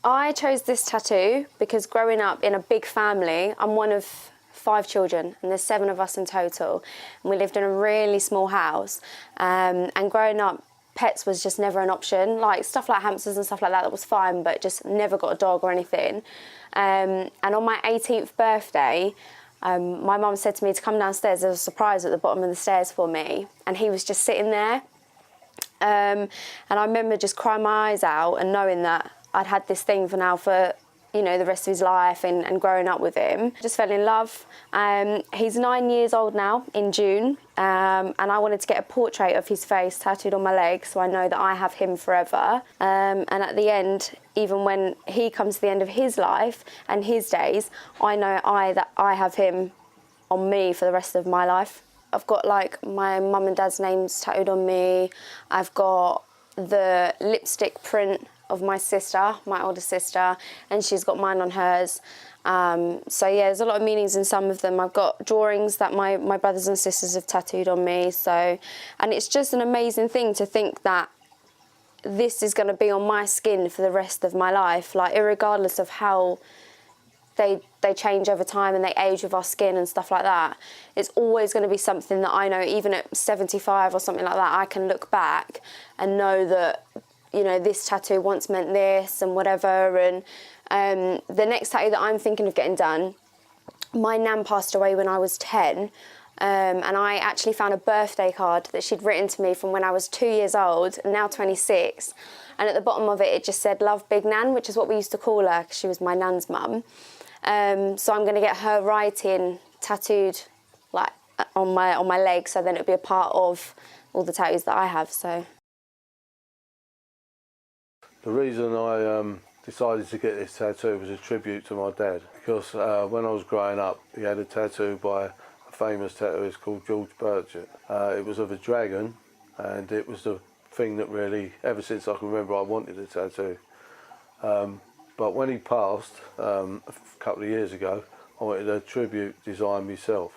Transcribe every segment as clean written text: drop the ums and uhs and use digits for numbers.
I chose this tattoo because growing up in a big family, I'm one of 5 children and there's 7 of us in total, and we lived in a really small house, and growing up pets was just never an option. Like stuff like hamsters and stuff like that was fine, but just never got a dog or anything. And on my 18th birthday, my mum said to me to come downstairs. There was a surprise at the bottom of the stairs for me, and he was just sitting there. And I remember just crying my eyes out and knowing that I'd had this thing for you know, the rest of his life, and growing up with him. Just fell in love. He's 9 years old now in June, and I wanted to get a portrait of his face tattooed on my leg so I know that I have him forever. And at the end, even when he comes to the end of his life and his days, I know that I have him on me for the rest of my life. I've got like my mum and dad's names tattooed on me. I've got the lipstick print of my sister, my older sister, and she's got mine on hers. So yeah, there's a lot of meanings in some of them. I've got drawings that my brothers and sisters have tattooed on me. So, and it's just an amazing thing to think that this is going to be on my skin for the rest of my life, like irregardless of how they change over time and they age with our skin and stuff like that. It's always going to be something that I know, even at 75 or something like that, I can look back and know that, you know, this tattoo once meant this and whatever. And the next tattoo that I'm thinking of getting done, my nan passed away when I was 10, and I actually found a birthday card that she'd written to me from when I was 2 years old, and now 26. And at the bottom of it just said, "Love, Big Nan," which is what we used to call her because she was my nan's mum. So I'm going to get her writing tattooed like on my leg, so then it'll be a part of all the tattoos that I have. So the reason I decided to get this tattoo was a tribute to my dad, because when I was growing up he had a tattoo by a famous tattooist called George Burchett. It was of a dragon, and it was the thing that really, ever since I can remember, I wanted a tattoo. But when he passed a couple of years ago, I wanted a tribute design myself.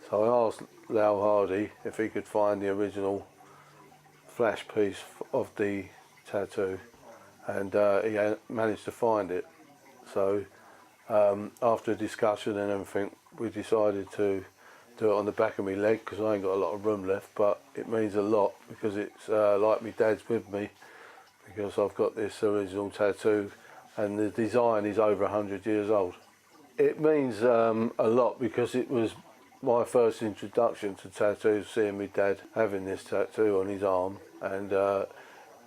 So I asked Lal Hardy if he could find the original flash piece of the tattoo, and he managed to find it. So after a discussion and everything, we decided to do it on the back of my leg, because I ain't got a lot of room left, but it means a lot because it's like my dad's with me, because I've got this original tattoo and the design is over 100 years old. It means a lot because it was my first introduction to tattoos, seeing my dad having this tattoo on his arm, and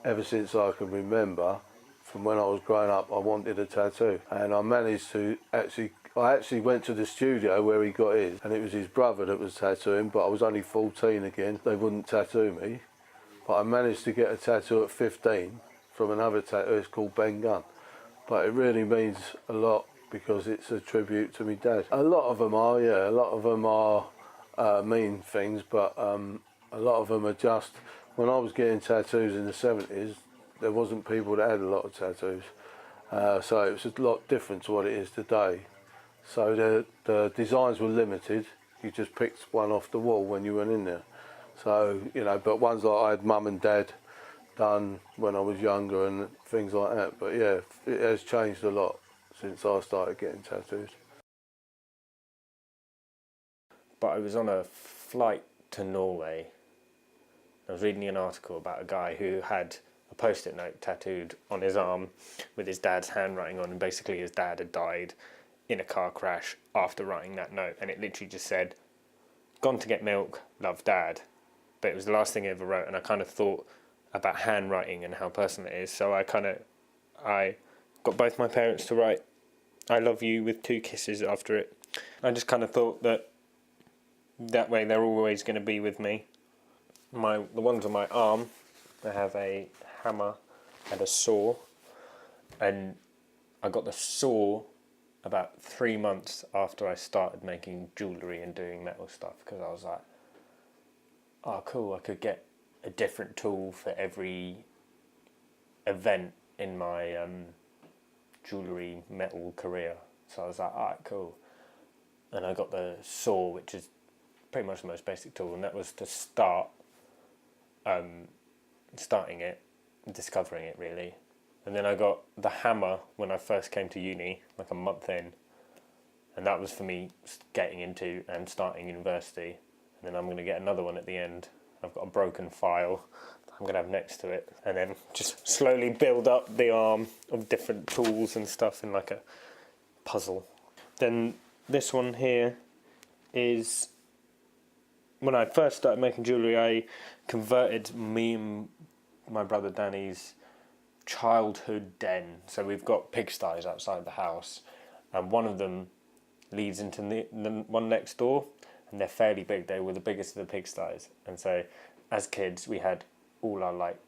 ever since I can remember, from when I was growing up, I wanted a tattoo, and I managed to I actually went to the studio where he got his, and it was his brother that was tattooing, but I was only 14 again, they wouldn't tattoo me, but I managed to get a tattoo at 15 from another tattooist called Ben Gunn. But it really means a lot because it's a tribute to my dad. A lot of them are, yeah, a lot of them are mean things, but a lot of them are just, when I was getting tattoos in the 70s, there wasn't people that had a lot of tattoos. So it was a lot different to what it is today. So the designs were limited. You just picked one off the wall when you went in there. So, you know, but ones like I had mum and dad done when I was younger and things like that. But yeah, it has changed a lot since I started getting tattoos. But I was on a flight to Norway. I was reading an article about a guy who had a post-it note tattooed on his arm with his dad's handwriting on, and basically his dad had died in a car crash after writing that note, and it literally just said, "Gone to get milk, love, Dad." But it was the last thing he ever wrote, and I kind of thought about handwriting and how personal it is, so I got both my parents to write "I love you" with 2 kisses after it. I just kind of thought that way they're always going to be with me. The ones on my arm, I have a hammer and a saw, and I got the saw about 3 months after I started making jewellery and doing metal stuff, because I was like, oh cool, I could get a different tool for every event in my jewellery metal career. So I was like, alright, cool. And I got the saw, which is pretty much the most basic tool, and that was to starting it, discovering it really. And then I got the hammer when I first came to uni, like a month in. And that was for me getting into and starting university. And then I'm going to get another one at the end. I've got a broken file that I'm going to have next to it. And then just slowly build up the arm of different tools and stuff in like a puzzle. Then this one here is... When I first started making jewellery, I converted me and my brother Danny's childhood den. So we've got pigsties outside the house, and one of them leads into the one next door, and they're fairly big. They were the biggest of the pigsties. And so as kids, we had all our like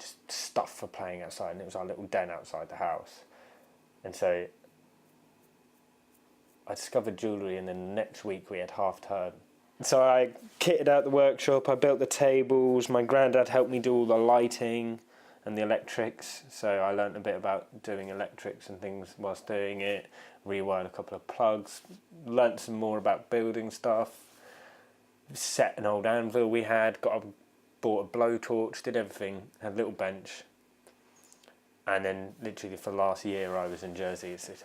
just stuff for playing outside, and it was our little den outside the house. And so I discovered jewellery, and then the next week we had half term. So I kitted out the workshop, I built the tables, my granddad helped me do all the lighting and the electrics, so I learnt a bit about doing electrics and things whilst doing it, rewired a couple of plugs, learnt some more about building stuff, set an old anvil we had, bought a blowtorch, did everything, had a little bench, and then literally for the last year I was in Jersey. It was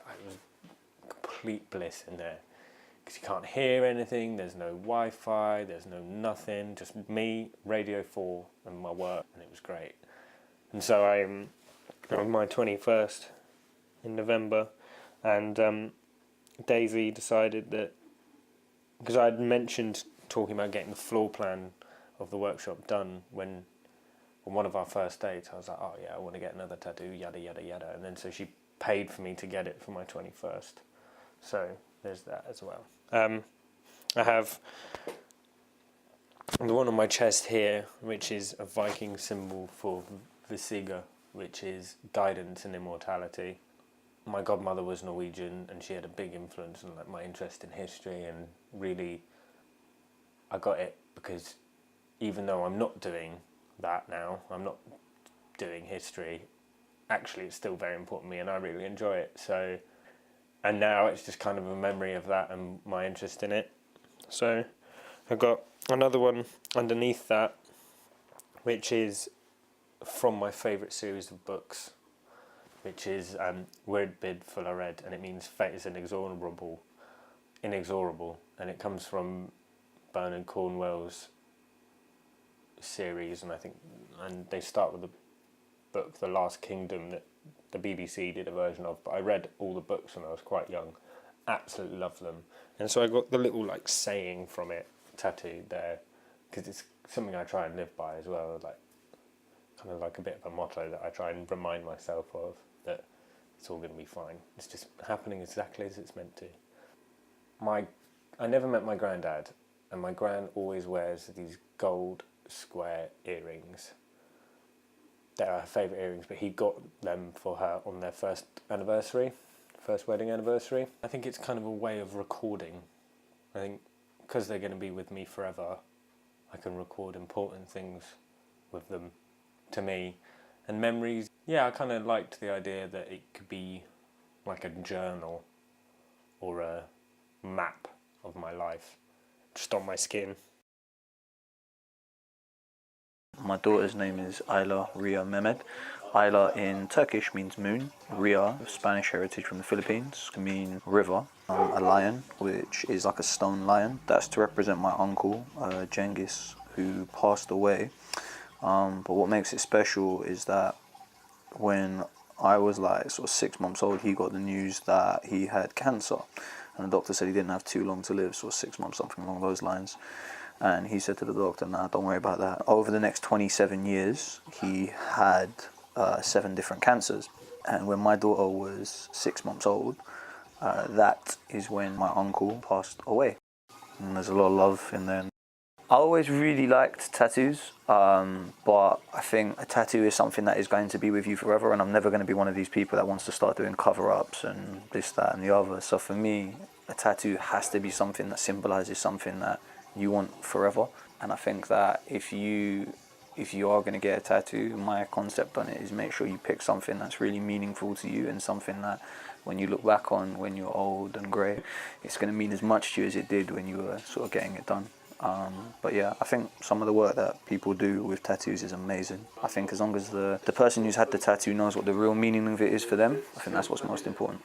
complete bliss in there. Because you can't hear anything, there's no Wi-Fi, there's no nothing, just me, Radio 4 and my work, and it was great. And so I'm on my 21st in November, and Daisy decided that, because I had mentioned talking about getting the floor plan of the workshop done when on one of our first dates, I was like, oh yeah, I want to get another tattoo, yada yada yada, and then so she paid for me to get it for my 21st. So there's that as well. I have the one on my chest here, which is a Viking symbol for Visiga, which is guidance and immortality. My godmother was Norwegian, and she had a big influence on like my interest in history, and really I got it because even though I'm not doing that now, I'm not doing history, actually it's still very important to me and I really enjoy it. So, and now it's just kind of a memory of that and my interest in it. So I've got another one underneath that, which is from my favourite series of books, which is Word Bid Full of Red, and it means fate is inexorable, and it comes from Bernard Cornwell's series, and they start with the book The Last Kingdom that the BBC did a version of, but I read all the books when I was quite young, absolutely loved them, and so I got the little like saying from it tattooed there, because it's something I try and live by as well, like kind of like a bit of a motto that I try and remind myself of, that it's all going to be fine, it's just happening exactly as it's meant to. I never met my granddad, and my gran always wears these gold square earrings. They're her favourite earrings, but he got them for her on their first wedding anniversary. I think it's kind of a way of recording. I think because they're going to be with me forever, I can record important things with them, to me. And memories, yeah, I kind of liked the idea that it could be like a journal or a map of my life, just on my skin. My daughter's name is Ayla Ria Mehmed. Ayla in Turkish means moon. Ria, Spanish heritage from the Philippines, can mean river. A lion, which is like a stone lion. That's to represent my uncle, Genghis, who passed away. But what makes it special is that when I was like sort of 6 months old, he got the news that he had cancer. And the doctor said he didn't have too long to live, so 6 months, something along those lines. And he said to the doctor, nah, don't worry about that. Over the next 27 years, he had 7 different cancers. And when my daughter was 6 months old, that is when my uncle passed away. And there's a lot of love in there. I always really liked tattoos, but I think a tattoo is something that is going to be with you forever, and I'm never going to be one of these people that wants to start doing cover-ups and this, that, and the other. So for me, a tattoo has to be something that symbolises something that you want forever. And I think that if you are going to get a tattoo, my concept on it is make sure you pick something that's really meaningful to you, and something that when you look back on when you're old and grey, it's going to mean as much to you as it did when you were sort of getting it done. But yeah, I think some of the work that people do with tattoos is amazing. I think as long as the person who's had the tattoo knows what the real meaning of it is for them, I think that's what's most important.